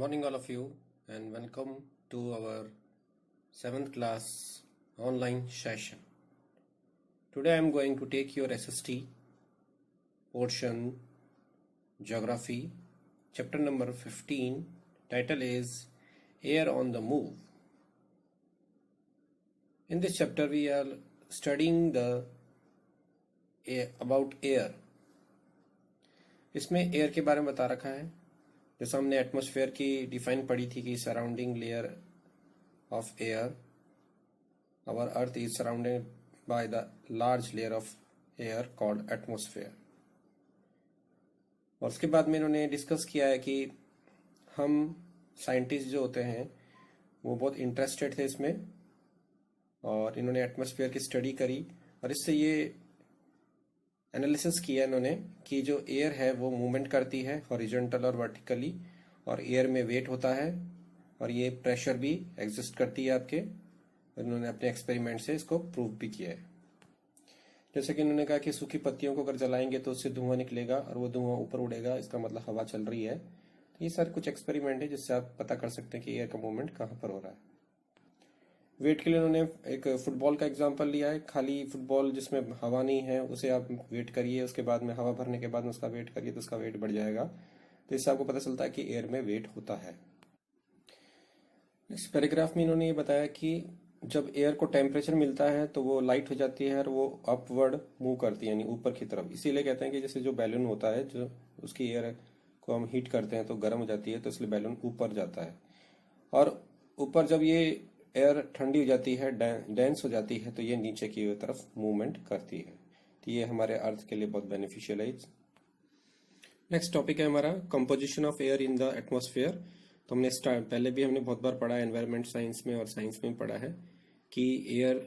Morning, all of you, and welcome to our 7th class online session. Today I am going to take your SST portion Geography, chapter number 15. Title is Air on the Move. In this chapter, we are studying about air. इसमें air के बारे में बता रखा है। जैसे हमने atmosphere की डिफाइन पढ़ी थी कि surrounding layer of air, our earth is surrounded by the large layer of air called atmosphere. और उसके बाद में इन्होंने डिस्कस किया है कि हम साइंटिस्ट जो होते हैं वो बहुत इंटरेस्टेड थे इसमें, और इन्होंने एटमॉस्फेयर की स्टडी करी और इससे ये एनालिसिस किया इन्होंने कि जो एयर है वो मूवमेंट करती है हॉरिजॉन्टल और वर्टिकली, और एयर में वेट होता है और ये प्रेशर भी एग्जिस्ट करती है आपके। इन्होंने अपने एक्सपेरिमेंट से इसको प्रूव भी किया है। जैसे कि इन्होंने कहा कि सूखी पत्तियों को अगर जलाएंगे तो उससे धुआं निकलेगा और वो धुआं ऊपर उड़ेगा, इसका मतलब हवा चल रही है। तो ये सारे कुछ एक्सपेरिमेंट है जिससे आप पता कर सकते हैं कि एयर का मूवमेंट कहाँ पर हो रहा है। वेट के लिए उन्होंने एक फुटबॉल का एग्जांपल लिया है। खाली फुटबॉल जिसमें हवा नहीं है उसे आप वेट करिए, उसके बाद में हवा भरने के बाद में उसका वेट करिए तो उसका वेट बढ़ जाएगा। तो इससे आपको पता चलता है कि एयर में वेट होता है। इस पैराग्राफ में इन्होंने ये बताया कि जब एयर को टेम्परेचर मिलता है तो वो लाइट हो जाती है और वो अपवर्ड मूव करती है, यानी ऊपर की तरफ। इसीलिए कहते हैं कि जैसे जो बैलून होता है, जो उसकी एयर को हम हीट करते हैं तो गर्म हो जाती है, तो इसलिए बैलून ऊपर जाता है। और ऊपर जब ये एयर ठंडी हो जाती है, डेंस हो जाती है, तो ये नीचे की तरफ मूवमेंट करती है। तो ये हमारे अर्थ के लिए बहुत बेनिफिशियल है। नेक्स्ट टॉपिक है हमारा composition of air in the atmosphere. तो हमने पहले भी हमने बहुत बार पढ़ा है, एनवायरमेंट साइंस में और साइंस में पढ़ा है कि एयर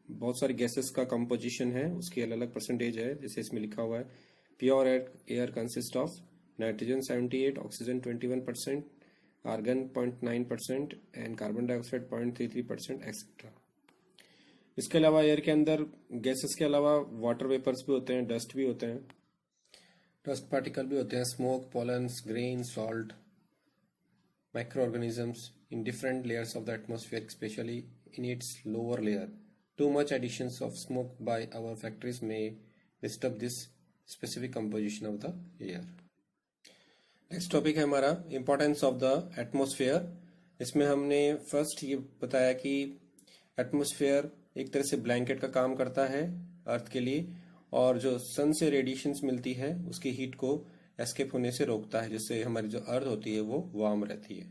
बहुत सारे गैसेस का कंपोजिशन है, उसकी अलग अलग परसेंटेज है। जैसे इसमें लिखा हुआ है pure air consist of nitrogen 78, oxygen 21%, argon 0.9% and carbon dioxide 0.33% etcetera. इसके अलावा एयर के अंदर गैसेस के अलावा वाटर वेपर्स भी होते हैं, डस्ट भी होते हैं, डस्ट पार्टिकल भी होते हैं, smoke, pollens, grain, salt, micro organisms in different layers of the atmosphere, specially in its lower layer. Too much additions of smoke by our factories may disturb this specific composition of the air. Next topic है हमारा importance of the atmosphere. इसमें हमने first ये बताया कि atmosphere एक तरह से ब्लैंकेट का काम करता है अर्थ के लिए, और जो सन से रेडिएशंस मिलती है उसकी हीट को एस्केप होने से रोकता है, जिससे हमारी जो अर्थ होती है वो वार्म रहती है।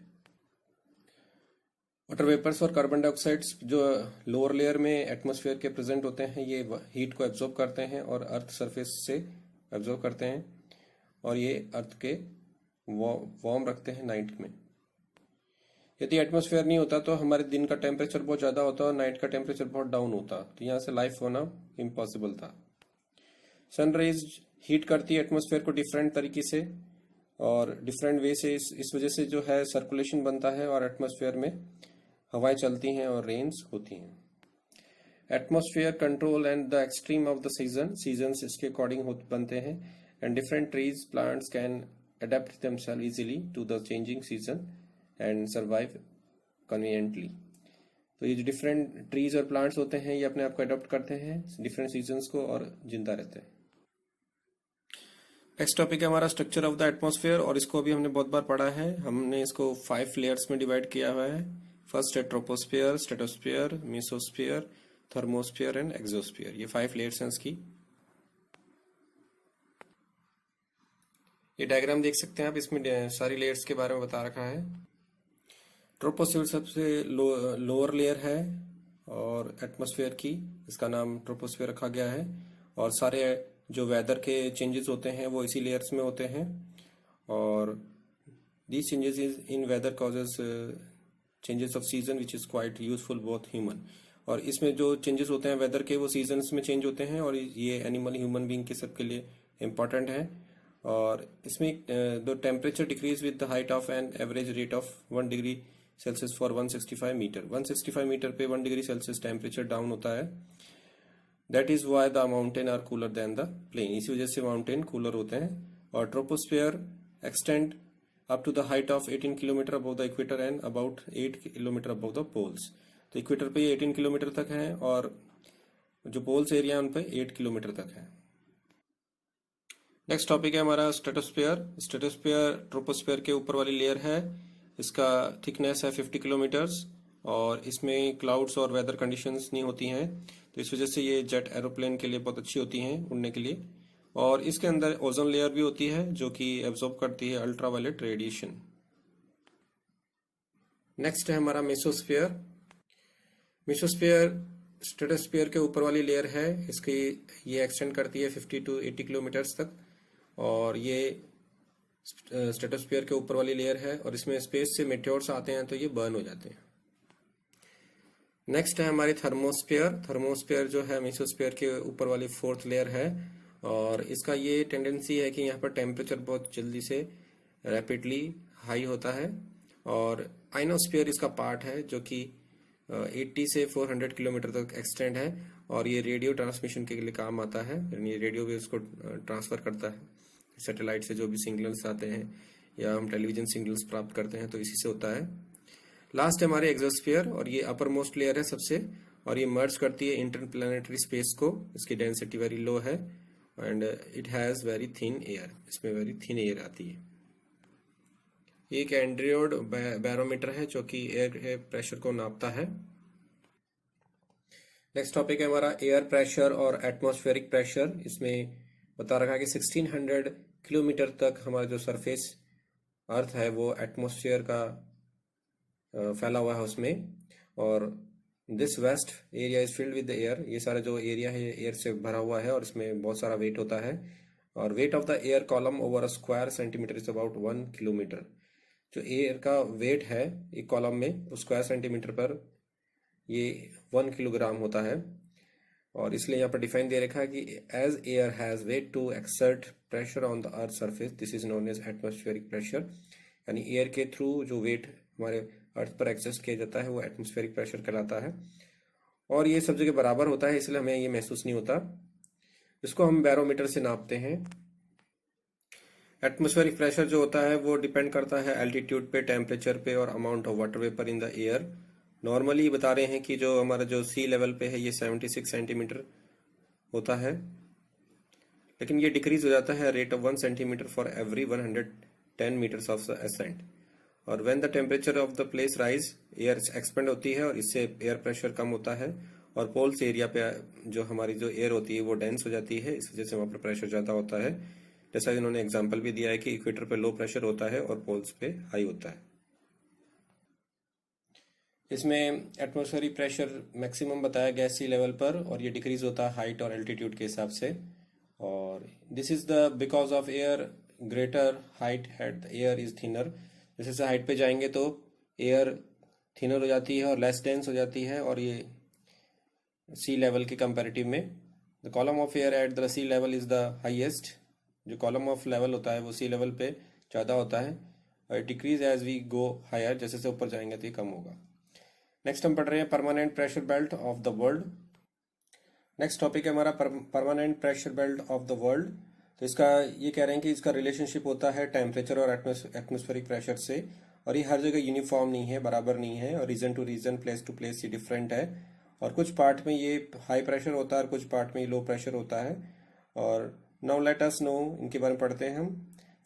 वाटर वेपर्स और कार्बन डाइऑक्साइड्स जो लोअर लेयर में एटमॉस्फेयर के प्रेजेंट होते हैं, ये हीट को एब्जॉर्ब करते हैं और अर्थ सरफेस से एब्जॉर्ब करते हैं, और ये अर्थ के वार्म रखते हैं नाइट में। यदि एटमॉस्फेयर नहीं होता तो हमारे दिन का टेम्परेचर बहुत ज़्यादा होता और नाइट का टेम्परेचर बहुत डाउन होता, तो यहाँ से लाइफ होना इम्पॉसिबल था। सनराइज हीट करती है एटमॉस्फेयर को डिफरेंट तरीके से और डिफरेंट वे से। इस वजह से जो है सर्कुलेशन बनता है और एटमॉस्फेयर में हवाएं चलती हैं और रेन्स होती हैं। Atmosphere control and the extreme of the seasons इसके अकॉर्डिंग बनते हैं, and different trees plants can adapt themselves easily to the changing season and survive conveniently। तो ये जो डिफरेंट ट्रीज और प्लांट्स होते हैं ये अपने आप को अडॉप्ट करते हैं डिफरेंट सीजन्स को और जिंदा रहते हैं। नेक्स्ट टॉपिक है हमारा स्ट्रक्चर ऑफ द एटमॉस्फेयर, और इसको अभी हमने बहुत बार पढ़ा है। हमने इसको 5 लेयर्स में डिवाइड किया हुआ है। फर्स्ट है troposphere, stratosphere, mesosphere, thermosphere and exosphere. ये 5 लेयर्स हैं इसकी। ये डायग्राम देख सकते हैं आप, इसमें सारी लेयर्स के बारे में बता रखा है। ट्रोपोस्फेयर सबसे लोअर लेयर है और एटमॉस्फेयर की, इसका नाम ट्रोपोस्फेयर रखा गया है। और सारे जो वेदर के चेंजेस होते हैं वो इसी लेयर्स में होते हैं, और these changes in weather causes changes of season which is quite useful both human. और इसमें जो चेंजेस होते हैं वेदर के वो सीजन्स में चेंज होते हैं, और ये एनिमल ह्यूमन बींग के सबके लिए इम्पॉर्टेंट है। और इसमें the temperature decrease with the height of an average rate of 1 degree Celsius for 165 metre. 165 metre पे 1 डिग्री सेल्सियस टेम्परेचर डाउन होता है। That is why the mountain are cooler than the plain. इसी वजह से mountain cooler होते हैं। और troposphere extend up to the height of 18 kilometre above the equator and about 8 kilometre above the poles। तो equator पे 18 किलोमीटर तक है और जो पोल्स एरिया है उन पे 8 किलोमीटर तक है। नेक्स्ट टॉपिक है हमारा स्ट्रेटोस्फेयर। स्ट्रेटोस्फेयर ट्रोपोस्फेयर के ऊपर वाली लेयर है, इसका थिकनेस है 50 किलोमीटर्स और इसमें क्लाउड्स और वेदर कंडीशंस नहीं होती हैं, तो इस वजह से ये जेट एरोप्लेन के लिए बहुत अच्छी होती हैं उड़ने के लिए। और इसके अंदर ओजोन लेयर भी होती है जो कि एब्जॉर्ब करती है अल्ट्रावायलेट रेडिएशन। नेक्स्ट है हमारा मेसोस्फेयर। मेसोस्फेयर स्ट्रेटोस्फेयर के ऊपर वाली लेयर है, इसकी ये एक्सटेंड करती है 50 to 80 किलोमीटर्स तक और ये स्ट्रेटोस्फेयर के ऊपर वाली लेयर है और इसमें स्पेस से मेटेओर्स आते हैं तो ये बर्न हो जाते हैं। नेक्स्ट है हमारी थर्मोस्फेयर। थर्मोस्फेयर जो है मेसोस्फेयर के ऊपर वाली फोर्थ लेयर है और इसका ये टेंडेंसी है कि यहाँ पर टेम्परेचर बहुत जल्दी से रैपिडली हाई होता है। और आइनोस्फेयर इसका पार्ट है जो कि 80 से 400 किलोमीटर तक एक्सटेंड है और ये रेडियो ट्रांसमिशन के लिए काम आता है, यानी रेडियो वेव्स को ट्रांसफर करता है। सैटेलाइट से जो भी सिग्नल्स आते हैं या हम टेलीविजन सिग्नल्स प्राप्त करते हैं तो इसी से होता है। लास्ट है हमारे एक्सोस्फेयर और ये अपर मोस्ट लेयर है सबसे और ये मर्ज करती है इंटरप्लैनेटरी स्पेस को। इसकी डेंसिटी वेरी लो है and it has very thin air, इसमें वेरी थिन एयर आती है। एक एंड्रियोड बैरोमीटर है जो कि एयर के प्रेशर को नापता है। नेक्स्ट टॉपिक है हमारा एयर प्रेशर और एटमॉस्फेरिक प्रेशर। इसमें बता रखा है कि 1600 किलोमीटर तक हमारा जो सरफेस अर्थ है वो एटमॉस्फेयर का फैला हुआ है उसमें, और this waste area is filled with air. ये सारा जो एरिया है एयर से भरा हुआ है और इसमें बहुत सारा वेट होता है और weight of the air column over a square centimetre is about 1 kilometre. जो एयर का वेट है एक कॉलम में उस स्क्वायर सेंटीमीटर पर ये 1 किलोग्राम होता है और इसलिए यहाँ पर डिफाइन दे रखा है कि as air has weight to exert pressure on the earth surface this is known as atmospheric pressure. यानी एयर के थ्रू जो वेट हमारे अर्थ पर एक्सेस्ट किया जाता है वो एटमॉस्फेरिक प्रेशर कहलाता है और ये सब जगह बराबर होता है, इसलिए हमें ये महसूस नहीं होता। इसको हम बैरोमीटर से नापते हैं। एटमॉस्फेरिक प्रेशर जो होता है वो डिपेंड करता है एल्टीट्यूड पे, टेम्परेचर पे और amount of water vapour in the air. Normally बता रहे हैं कि जो हमारा जो सी लेवल पे है ये 76 सेंटीमीटर होता है, लेकिन ये डिक्रीज हो जाता है rate of 1 centimeter for every 110 meters of the ascent. और when the temperature of the place rise air expand होती है और इससे एयर प्रेशर कम होता है और पोल्स एरिया पे जो हमारी जो एयर होती है वो डेंस हो जाती है, इस वजह से वहाँ पर प्रेशर ज़्यादा होता है। जैसा इन्होंने एग्जाम्पल भी दिया है कि इक्वेटर पे लो प्रेशर होता है और पोल्स पे हाई होता है। इसमें एटमॉस्फेरिक प्रेशर मैक्सिमम बताया गया सी लेवल पर और ये डिक्रीज होता है हाइट और एल्टीट्यूड के हिसाब से। और this is the because of air greater height at air is thinner. जैसे जैसे हाइट पे जाएंगे तो एयर थिनर हो जाती है और लेस डेंस हो जाती है और ये सी लेवल के कंपैरेटिव में the column of air at the sea level is the highest. जो कॉलम ऑफ लेवल होता है वो सी लेवल पे ज़्यादा होता है और decrease as we go higher, जैसे जैसे ऊपर जाएंगे तो ये कम होगा। नेक्स्ट हम पढ़ रहे हैं permanent pressure belt of the world. Next topic है हमारा permanent pressure belt of the world. तो इसका ये कह रहे हैं कि इसका रिलेशनशिप होता है टेम्परेचर और एटमॉस्फेरिक प्रेशर से और ये हर जगह यूनिफॉर्म नहीं है, बराबर नहीं है और region to region, place to place ये डिफरेंट है और कुछ पार्ट में ये हाई प्रेशर होता है और कुछ पार्ट में ये लो प्रेशर होता है। और नाउ लेट अस नो इनके बारे में पढ़ते हैं हम।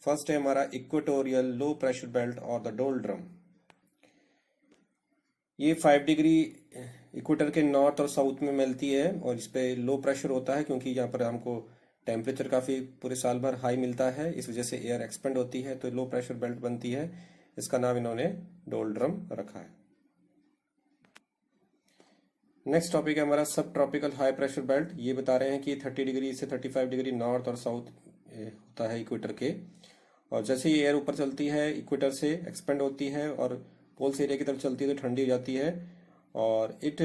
फर्स्ट है हमारा इक्वेटोरियल लो प्रेशर बेल्ट और द डोल्ड्रम। ये 5 डिग्री इक्वेटर के नॉर्थ और साउथ में मिलती है और इस पे लो प्रेशर होता है क्योंकि यहाँ पर हमको टेम्परेचर काफ़ी पूरे साल भर हाई मिलता है, इस वजह से एयर एक्सपेंड होती है तो लो प्रेशर बेल्ट बनती है। इसका नाम इन्होंने डोल्ड्रम रखा है। नेक्स्ट टॉपिक है हमारा सब ट्रॉपिकल हाई प्रेशर बेल्ट। ये बता रहे हैं कि 30 डिग्री से 35 डिग्री नॉर्थ और साउथ होता है इक्वेटर के और जैसे ही एयर ऊपर चलती है इक्वेटर से एक्सपेंड होती है और पोल्स एरिया की तरफ चलती है तो ठंडी हो जाती है और it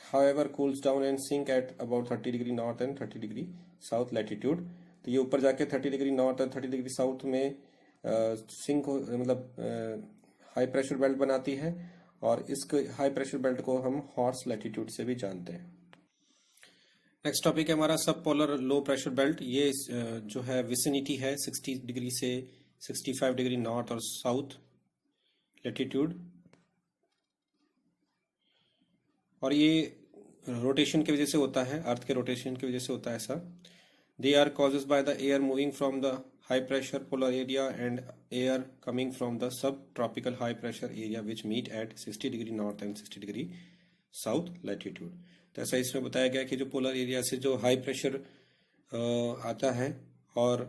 however cools down and sink at about 30 degree north and 30 degree south latitude. तो ये ऊपर जाके 30 डिग्री नॉर्थ और 30 डिग्री साउथ में सिंक मतलब हाई प्रेशर बेल्ट बनाती है और इस हाई प्रेशर बेल्ट को हम हॉर्स लैटिट्यूड से भी जानते हैं। नेक्स्ट टॉपिक है हमारा सब पोलर लो प्रेशर बेल्ट। ये जो है विसिनिटी है 60 डिग्री से 65 डिग्री नॉर्थ और साउथ लेटीट्यूड। और ये रोटेशन की वजह से होता है, अर्थ के रोटेशन की वजह से होता है ऐसा। They are causes by the air moving from the high pressure polar area and air coming from the sub tropical high pressure area which meet at 60 degree north and 60 degree south latitude. तो ऐसा इसमें बताया गया कि जो polar area से जो high pressure आता है और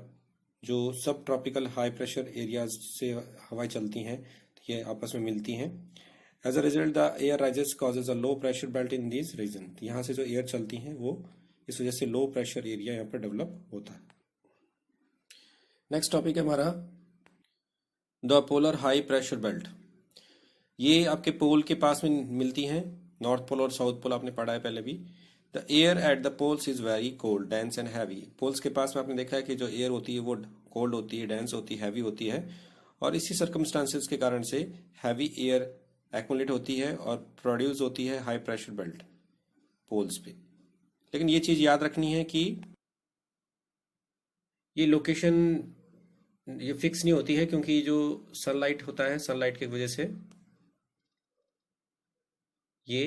जो सब ट्रॉपिकल हाई प्रेशर एरियाज से हवाएं चलती हैं, ये आपस में मिलती हैं। As a result the air rises causes a low pressure belt in this region. यहाँ से जो एयर चलती हैं वो इस वजह से लो प्रेशर एरिया यहाँ पर डेवलप होता है। नेक्स्ट टॉपिक है हमारा the polar high pressure belt. ये आपके पोल के पास में मिलती हैं, नॉर्थ पोल और साउथ पोल आपने पढ़ा है पहले भी। The air at the poles is very cold, dense and heavy. Poles के पास में आपने देखा है कि जो एयर होती है वो कोल्ड होती है, डेंस होती है, हैवी होती है। और इसी सर्कमस्टांसेस के कारण से हैवी एयर एक्युमुलेट होती है और प्रोड्यूस होती है हाई प्रेशर बेल्ट पोल्स पे। लेकिन ये चीज़ याद रखनी है कि ये लोकेशन ये फिक्स नहीं होती है, क्योंकि जो सनलाइट होता है, सनलाइट की वजह से ये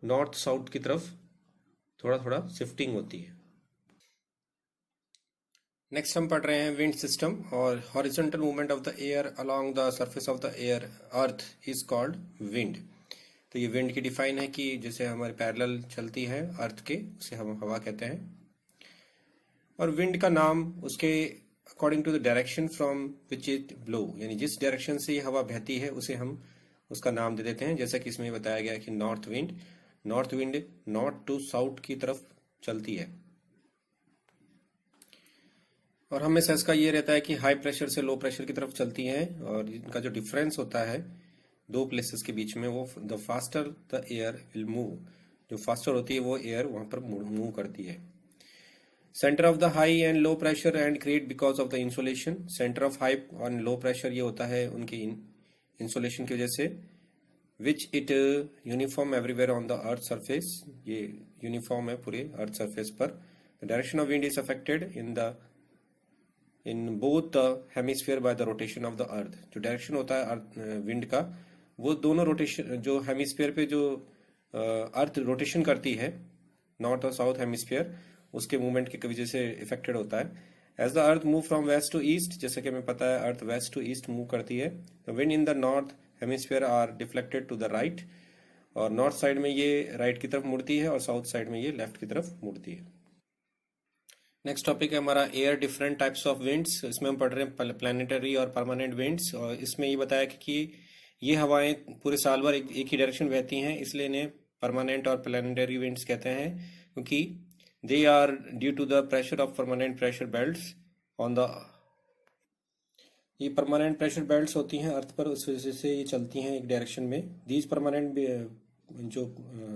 नॉर्थ साउथ की तरफ थोड़ा थोड़ा शिफ्टिंग होती है। नेक्स्ट हम पढ़ रहे हैं विंड सिस्टम। और horizontal movement of the air along the surface of the air earth is called wind. तो ये विंड की डिफाइन है कि जैसे हमारे पैरेलल चलती है अर्थ के, उसे हम हवा कहते हैं। और विंड का नाम उसके according to the direction from which it blow, यानी जिस डायरेक्शन से ये हवा बहती है उसे हम उसका नाम दे देते हैं। जैसा कि इसमें बताया गया है कि north wind north to south की तरफ चलती है। और हमेशा इसका ये रहता है कि हाई प्रेशर से लो प्रेशर की तरफ चलती है। और इनका जो डिफरेंस होता है दो प्लेसेस के बीच में, वो the faster the air will move, जो फास्टर होती है वो एयर वहां पर मूव करती है। Centre of the high and low pressure and create because of the insulation. Centre of high और लो प्रेशर ये होता है उनकी इंसुलेशन की वजह से। Which it uniform everywhere on the earth surface, ये यूनिफॉर्म है पूरे अर्थ सरफेस पर। The direction of wind is affected in both the hemisphere by the rotation of the earth. जो डायरेक्शन होता है विंड का, वो दोनों रोटेशन जो हेमिस्फीयर पे जो अर्थ रोटेशन करती है, नॉर्थ और साउथ हेमिस्फीयर, उसके मूवमेंट की वजह से इफेक्टेड होता है। As the earth move from west to east, जैसे कि हमें पता है earth west to east move करती है। The wind in the north hemisphere are deflected to the right, और नॉर्थ साइड में ये राइट की तरफ मुड़ती है और साउथ साइड में ये लेफ्ट की तरफ मुड़ती है। नेक्स्ट टॉपिक है हमारा air different types of winds. इसमें हम पढ़ रहे हैं प्लानिटरी और परमानेंट विंड्स। और इसमें ये बताया कि ये हवाएं पूरे साल भर एक ही डायरेक्शन बहती हैं, इसलिए इन्हें परमानेंट और प्लानिटरी विंड्स कहते हैं, क्योंकि they are due to the pressure of permanent pressure belts on the. ये परमानेंट प्रेशर बेल्ट्स होती हैं अर्थ पर, उस वजह से ये चलती हैं एक डायरेक्शन में। दीज परमानेंट जो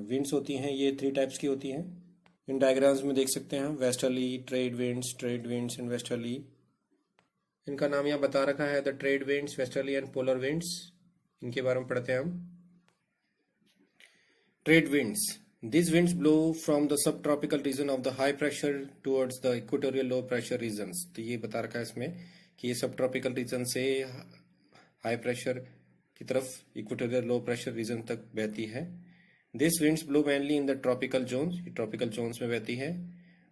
विंड्स होती हैं ये 3 टाइप्स की होती हैं। इन डायग्राम्स में देख सकते हैं, westerly, trade winds and westerly. इनका नाम यहाँ बता रखा है, the trade winds, westerly and polar winds. इनके बारे में पढ़ते हैं हम। Trade winds, these winds blow from the subtropical region of the high pressure towards the equatorial low pressure regions। तो ये बता रखा है इसमें कि ये सब ट्रॉपिकल रीजन से हाई प्रेशर की तरफ इक्वेटोरियल लो प्रेशर रीजन तक बहती है। This winds blow mainly in the tropical zones, ये ट्रॉपिकल जोन्स में बहती है।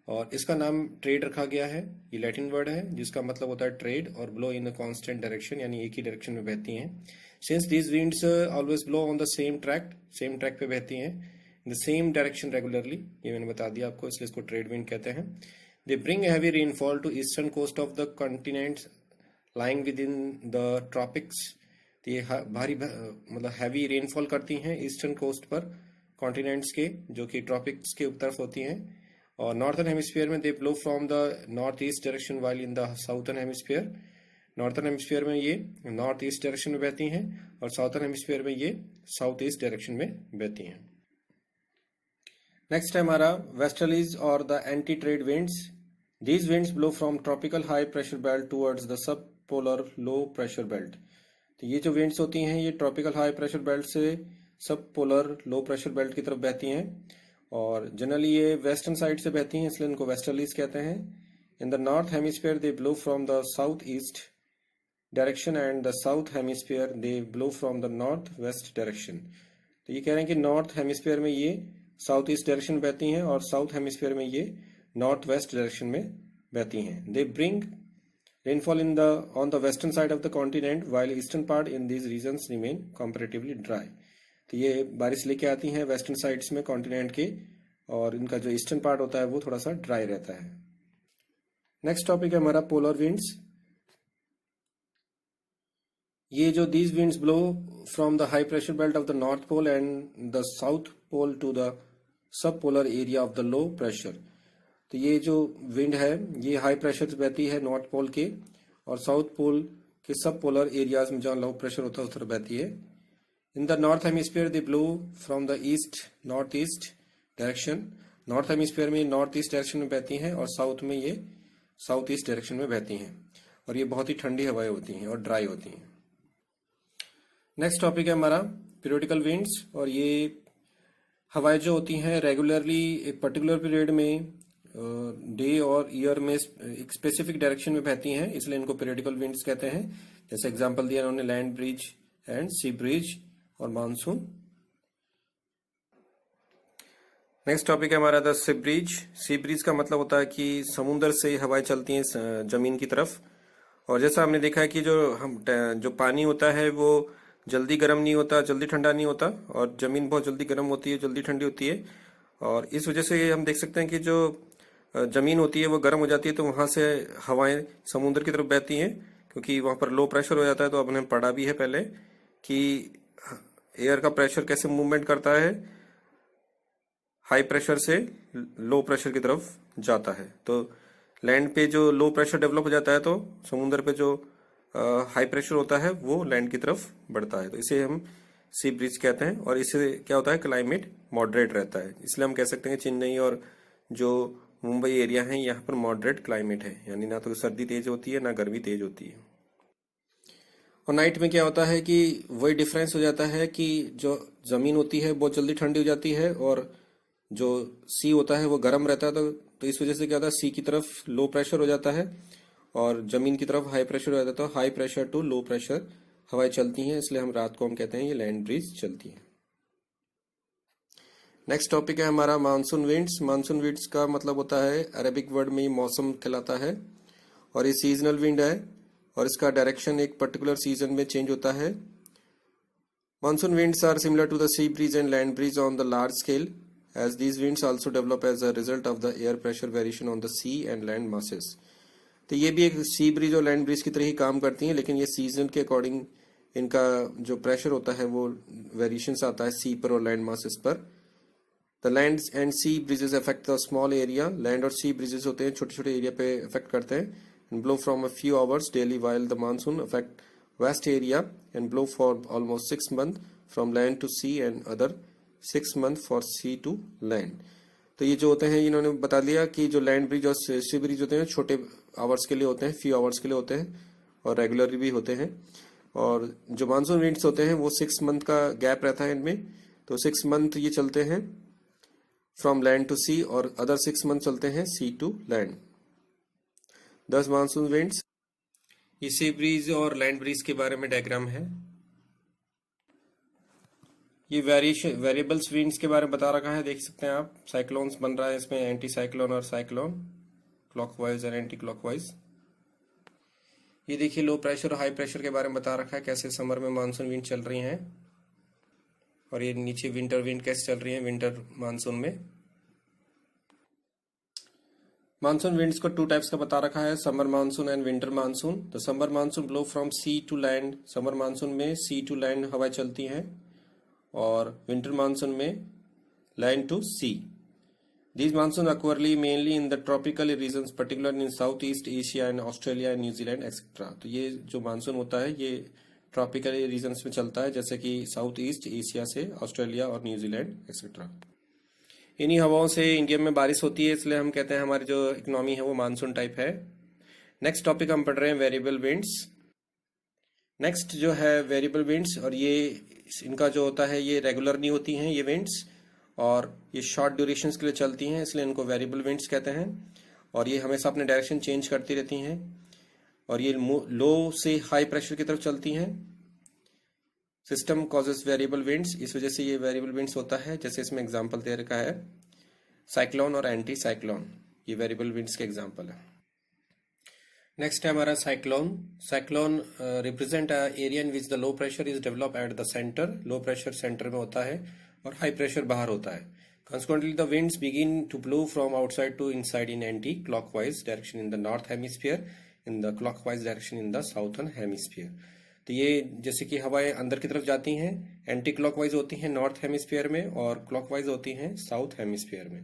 और इसका नाम ट्रेड रखा गया है, ये लैटिन वर्ड है जिसका मतलब होता है ट्रेड, और blow in the constant direction, यानी एक ही डायरेक्शन में बहती हैं। Since these winds always blow on the same track पे बहती हैं, in the same direction regularly, ये मैंने बता दिया आपको, इसलिए इसको ट्रेड विंड कहते हैं। They bring heavy rainfall to eastern coast of the continents lying within the tropics. तो ये भारी मतलब हैवी रेनफॉल करती हैं ईस्टर्न कोस्ट पर, कॉन्टिनेंट्स के जो कि ट्रॉपिक्स के तरफ होती हैं। और नॉर्थर्न हेमिस्फीयर में they blow from the north east direction while in the southern hemisphere. Northern hemisphere में ये नॉर्थ ईस्ट डायरेक्शन में बहती हैं और साउथर्न हेमिस्फीयर में ये साउथ ईस्ट डायरेक्शन में बहती हैं। नेक्स्ट है हमारा वेस्टर्लीज और the anti trade winds. These winds blow from tropical high pressure belt towards the sub polar low pressure belt. तो ये जो विंड्स होती हैं ये ट्रॉपिकल हाई प्रेशर बेल्ट से सब पोलर लो प्रेशर बेल्ट की तरफ बहती हैं, और जनरली ये वेस्टर्न साइड से बहती हैं, इसलिए इनको वेस्टर्लीज कहते हैं। इन the north hemisphere they blow from the south east direction and the south hemisphere they blow from the north west direction. तो ये कह रहे हैं कि नॉर्थ हेमिस्फीयर में ये साउथ ईस्ट डायरेक्शन में बहती हैं और साउथ हेमिस्फीयर में ये नॉर्थ वेस्ट डायरेक्शन में बहती हैं। They bring rainfall in the on the western side of the continent while eastern part in these regions remain comparatively dry। तो ये बारिश लेके आती हैं वेस्टर्न साइड्स में कॉन्टिनेंट के, और इनका जो ईस्टर्न पार्ट होता है वो थोड़ा सा ड्राई रहता है। नेक्स्ट टॉपिक है हमारा पोलर विंड्स। ये जो these winds blow from the high pressure belt of the north pole and the south pole to the sub polar area of the low pressure. तो ये जो विंड है ये हाई प्रेशर से बहती है नॉर्थ पोल के और साउथ पोल के सब पोलर एरियाज में जहाँ लो प्रेशर होता है उस तरफ बहती है। इन the north hemisphere they blow from the east north east direction. North hemisphere में नॉर्थ ईस्ट डायरेक्शन में बहती हैं और साउथ में ये साउथ ईस्ट डायरेक्शन में बहती हैं, और ये बहुत ही ठंडी हवाएं होती हैं और ड्राई होती हैं। नेक्स्ट टॉपिक है हमारा पीरियोडिकल विंड्स, और ये हवाएं जो होती हैं रेगुलरली एक पर्टिकुलर पीरियड में डे और ईयर में एक स्पेसिफिक डायरेक्शन में बहती हैं, इसलिए इनको पीरियोडिकल विंड्स कहते हैं। जैसे एग्जांपल दिया उन्होंने land breeze and sea breeze और मानसून। नेक्स्ट टॉपिक है हमारा the sea breeze. Sea breeze का मतलब होता है कि समुद्र से हवाएं चलती हैं जमीन की तरफ, और जैसा हमने देखा है कि जो पानी होता है वो जल्दी गर्म नहीं होता, जल्दी ठंडा नहीं होता, और जमीन बहुत जल्दी गर्म होती है, जल्दी ठंडी होती है, और इस वजह से हम देख सकते हैं कि जो जमीन होती है वो गर्म हो जाती है तो वहां से हवाएं समुद्र की तरफ बहती हैं, क्योंकि वहां पर लो प्रेशर हो जाता है। तो अब हमने पढ़ा भी है पहले कि एयर का प्रेशर कैसे मूवमेंट करता है, हाई प्रेशर से लो प्रेशर की तरफ जाता है। तो लैंड पे जो लो प्रेशर डेवलप हो जाता है तो समुद्र पे जो हाई प्रेशर होता है वो लैंड की तरफ बढ़ता है, तो इसे हम सी ब्रिज कहते हैं। और इससे क्या होता है, क्लाइमेट मॉडरेट रहता है, इसलिए हम कह सकते हैं चेन्नई और जो मुंबई एरिया है यहाँ पर मॉडरेट क्लाइमेट है, यानी ना तो सर्दी तेज होती है ना गर्मी तेज होती है। और नाइट में क्या होता है कि वही डिफरेंस हो जाता है कि जो जमीन होती है बहुत जल्दी ठंडी हो जाती है और जो सी होता है वो गर्म रहता है। तो इस वजह से क्या होता है, सी की तरफ लो प्रेशर हो जाता है और जमीन की तरफ हाई प्रेशर हो जाता है, तो high pressure to low pressure हवाएं चलती हैं, इसलिए हम रात को हम कहते हैं ये लैंड ब्रीज चलती है। नेक्स्ट टॉपिक है हमारा मानसून विंड्स। मानसून विंड्स का मतलब होता है अरेबिक वर्ड में मौसम कहलाता है, और ये सीजनल विंड है और इसका डायरेक्शन एक पर्टिकुलर सीजन में चेंज होता है। Monsoon winds are similar to the sea breeze and land breeze on the large scale, as these winds also develop as a result of the air pressure variation on the sea and land masses। तो ये भी एक सी breeze और land bridge की तरह ही काम करती हैं, लेकिन ये सीजन के अकॉर्डिंग इनका जो प्रेशर होता है वो वेरिएशंस आता है सी पर और लैंड मासेस पर। The land and sea breezes affect the small area. Land और सी ब्रिजेस होते हैं छोटे छोटे एरिया पे अफेक्ट करते हैं, and blow from a few hours daily, while the monsoon affect west area and blow for almost 6 months from land to sea and other 6 months for sea to land. तो ये जो होते हैं इन्होंने बता दिया कि जो लैंड ब्रिज और सी ब्रिज होते हैं छोटे आवर्स के लिए होते हैं, फ्यू आवर्स के लिए होते हैं और रेगुलरली भी होते हैं, और जो मानसून विंड्स होते हैं वो 6 month का गैप रहता है इनमें। तो 6 month ये चलते हैं फ्रॉम लैंड टू सी और अदर 6 months चलते हैं सी टू लैंड। 10 monsoon winds. ये सी ब्रीज और लैंड ब्रीज के बारे में डायग्राम है। ये वेरिएबल्स विंड्स के बारे में बता रखा है, देख सकते हैं आप। साइक्लोन्स बन रहा है इसमें, एंटी साइक्लोन और साइक्लोन, क्लॉकवाइज और एंटी क्लॉकवाइज। ये देखिए लो प्रेशर और हाई प्रेशर के बारे में बता रखा है, कैसे समर में मानसून विंड चल रही हैं, और ये नीचे विंटर विंड कैसे चल रही है विंटर मानसून में। मानसून विंड्स को 2 टाइप्स का बता रखा है, summer monsoon and winter monsoon. तो summer monsoon blow from sea to land. Summer monsoon में सी टू लैंड हवाएं चलती हैं, और विंटर मानसून में land to sea. These monsoon occur mainly in the tropical regions, particularly in Southeast Asia and Australia and New Zealand, etc. तो ये जो monsoon होता है ये ट्रॉपिकल रीजन्स में चलता है, जैसे कि साउथ ईस्ट एशिया से ऑस्ट्रेलिया और न्यूजीलैंड एक्सेट्रा। इन्हीं हवाओं से इंडिया में बारिश होती है, इसलिए हम कहते हैं हमारी जो इकोनॉमी है वो मानसून टाइप है। नेक्स्ट टॉपिक हम पढ़ रहे हैं वेरिएबल विंड्स। नेक्स्ट जो है वेरिएबल विंड्स, और ये इनका जो होता है ये रेगुलर नहीं होती हैं ये विंड्स, और ये शॉर्ट ड्यूरेशंस के लिए चलती हैं, इसलिए इनको वेरिएबल विंड्स कहते हैं, और ये हमेशा अपने डायरेक्शन चेंज करती रहती हैं। और ये लो से हाई प्रेशर की तरफ चलती हैं। सिस्टम कॉजेस वेरिएबल विंड्स, इस वजह से ये वेरिएबल विंड्स होता है। जैसे इसमें एग्जांपल दे रखा है साइक्लोन और एंटी साइक्लोन, ये वेरिएबल विंड्स के एग्जांपल है। नेक्स्ट है हमारा cyclone. Cyclone represent area in which the low pressure is develop at the centre. Low pressure centre में होता है और हाई प्रेशर बाहर होता है। Consequently, the winds begin to blow from outside to inside in anti-clockwise direction in the north hemisphere, in the clockwise direction in the southern hemisphere. तो ये जैसे कि हवाएं अंदर की तरफ जाती हैं, एंटी क्लॉकवाइज होती हैं नॉर्थ हेमिस्फीयर में और क्लॉकवाइज होती हैं साउथ हेमिस्फीयर में।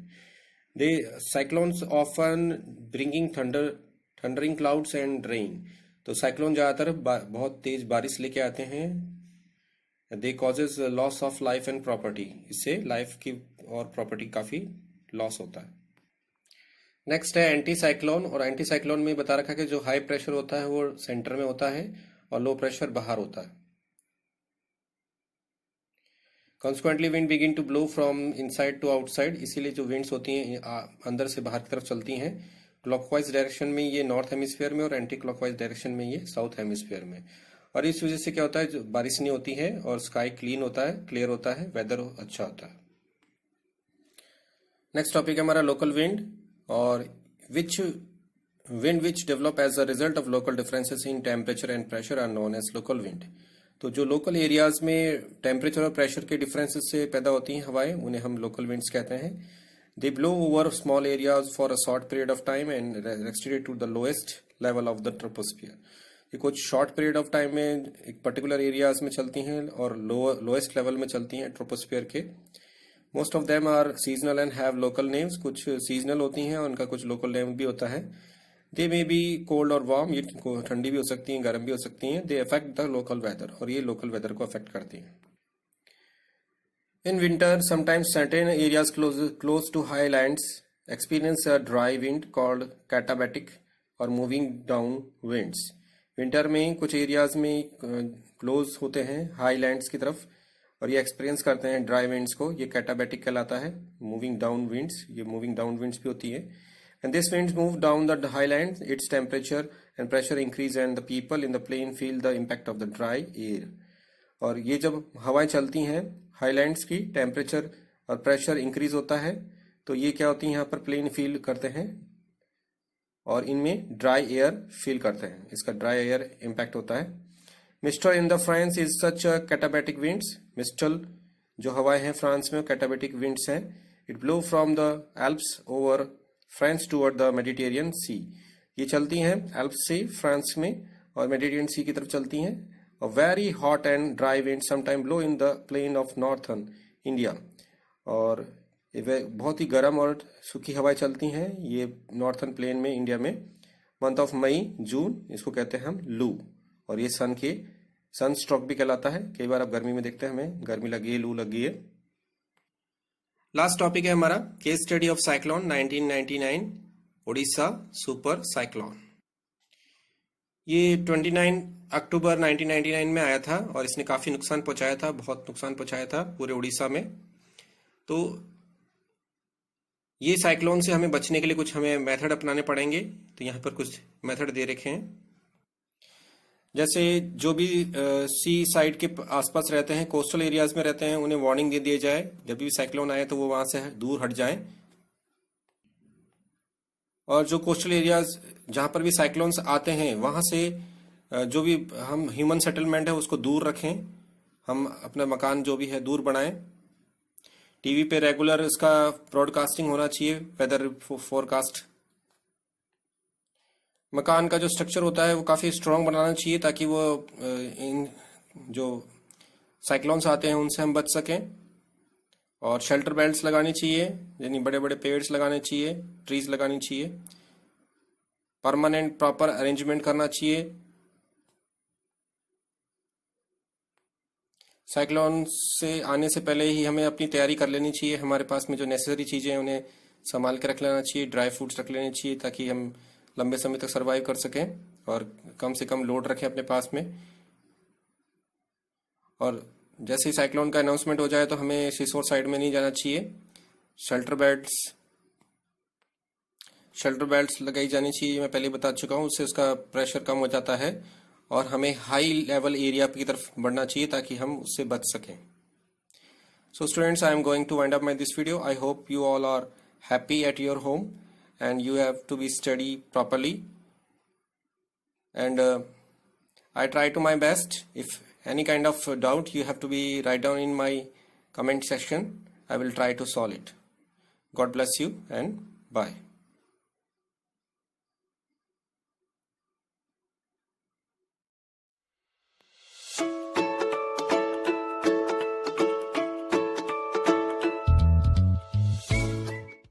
They cyclones often bringing thundering clouds and rain. तो साइक्लोन ज्यादातर बहुत तेज बारिश लेके आते हैं। They causes loss of life and property, इससे लाइफ की और प्रॉपर्टी काफी लॉस होता है। नेक्स्ट है एंटी साइक्लोन। और एंटी साइक्लोन में बता रखा है कि जो हाई प्रेशर होता है वो सेंटर में होता है और लो प्रेशर बाहर होता है। Consequently wind begin to blow from inside to outside, इसीलिए जो विंड्स होती हैं अंदर से बाहर की तरफ चलती हैं। क्लॉकवाइज डायरेक्शन में ये नॉर्थ हेमिस्फीयर में और एंटी क्लॉकवाइज डायरेक्शन में ये साउथ हेमिस्फीयर में। और इस वजह से क्या होता है, जो बारिश नहीं होती है और स्काई क्लीन होता है, क्लियर होता है, वेदर अच्छा होता है। नेक्स्ट टॉपिक है हमारा लोकल विंड। और wind which develop as a result of local differences in temperature and pressure are known as local wind. तो जो लोकल एरियाज में टेम्परेचर और प्रेशर के डिफरेंसेस से पैदा होती हैं हवाएं, उन्हें हम लोकल विंड्स कहते हैं। They blow over small areas for a short period of time and restricted to the lowest level of the troposphere. ये कुछ शॉर्ट पीरियड ऑफ टाइम में एक पर्टिकुलर एरियाज में चलती हैं और लोएस्ट लेवल में चलती हैं ट्रोपोस्फियर के। Most of them are seasonal and have local names. कुछ सीजनल होती हैं और उनका कुछ लोकल नेम भी होता है। दे मे बी कोल्ड और वार्म, ये ठंडी भी हो सकती हैं, गर्म भी हो सकती हैं। They affect the local weather, और ये लोकल वेदर को अफेक्ट करती हैं। In winter sometimes certain areas close to high lands experience a dry wind called katabatic or moving down winds. Winter में कुछ एरियाज में क्लोज होते हैं हाई लैंड्स की तरफ और ये एक्सपीरियंस करते हैं ड्राई विंड्स को, ये कैटाबैटिक कहलाता है। मूविंग डाउन विंड्स, ये मूविंग डाउन विंड्स भी होती है। And this winds move down the highland, its temperature and pressure increase and the people in the plain feel the impact of the dry air. और ये जब हवाएं चलती हैं हाईलैंड्स की, टेम्परेचर और प्रेशर इंक्रीज होता है, तो ये क्या होती है, यहाँ पर प्लेन फील करते हैं और इनमें ड्राई एयर फील करते हैं, इसका ड्राई एयर इम्पैक्ट होता है। Mistral in the France is such katabatic winds. Mistral जो हवाएं हैं फ्रांस में कैटाबैटिक विंड्स हैं। It blow from the Alps over France toward the Mediterranean sea. ये चलती हैं एल्प्स से फ्रांस में और मेडिटेरियन सी की तरफ चलती हैं। और very hot and dry wind sometime blow in the plain of northern India. और ये बहुत ही गर्म और सूखी हवाएं चलती हैं ये नॉर्थर्न प्लेन में इंडिया में। मंथ ऑफ मई जून इसको कहते हैं हम लू, और ये सन स्ट्रोक भी कहलाता है। कई बार आप गर्मी में देखते हैं हमें गर्मी लगी है, लू लगी है। लास्ट टॉपिक है हमारा case study of cyclone 1999 Odisha super cyclone. ये 29 अक्टूबर 1999 में आया था और इसने काफी नुकसान पहुंचाया था, बहुत नुकसान पहुंचाया था पूरे उड़ीसा में। तो ये साइक्लोन से हमें बचने के लिए कुछ हमें मेथड अपनाने पड़ेंगे। तो यहाँ पर कुछ मेथड दे रखे हैं। जैसे जो भी सी साइड के आसपास रहते हैं, कोस्टल एरियाज में रहते हैं, उन्हें वार्निंग दे दिया जाए जब भी साइक्लोन आए तो वो वहां से दूर हट जाएं। और जो कोस्टल एरियाज जहां पर भी साइक्लोन्स आते हैं वहां से जो भी हम ह्यूमन सेटलमेंट है उसको दूर रखें। हम अपना मकान जो भी है दूर बनाएं। टीवी पे रेगुलर इसका ब्रॉडकास्टिंग होना चाहिए, वेदर फोरकास्ट। मकान का जो स्ट्रक्चर होता है वो काफ़ी स्ट्रांग बनाना चाहिए ताकि वो इन जो साइक्लोन्स आते हैं उनसे हम बच सकें। और शेल्टर बेल्ट्स लगानी चाहिए, यानी बड़े बड़े पेड्स लगाने चाहिए, ट्रीज लगानी चाहिए। परमानेंट प्रॉपर अरेंजमेंट करना चाहिए। साइक्लोन से आने से पहले ही हमें अपनी तैयारी कर लेनी चाहिए। हमारे पास में जो नेसेसरी चीज़ें हैं उन्हें संभाल के रख लेना चाहिए। ड्राई फ्रूट्स रख लेने चाहिए ताकि हम लंबे समय तक सरवाइव कर सकें और कम से कम लोड रखें अपने पास में। और जैसे ही साइक्लोन का अनाउंसमेंट हो जाए तो हमें सिसोर साइड में नहीं जाना चाहिए। शेल्टर बेल्ट्स लगाई जानी चाहिए, मैं पहले बता चुका हूँ, उससे उसका प्रेशर कम हो जाता है और हमें हाई लेवल एरिया की तरफ बढ़ना चाहिए ताकि हम उससे बच सकें। So students, I am going to wind up this video. I hope you all are happy at your home and you have to be study properly, and I try to my best. If any kind of doubt, you have to be write down in my comment section. I will try to solve it. God bless you and bye.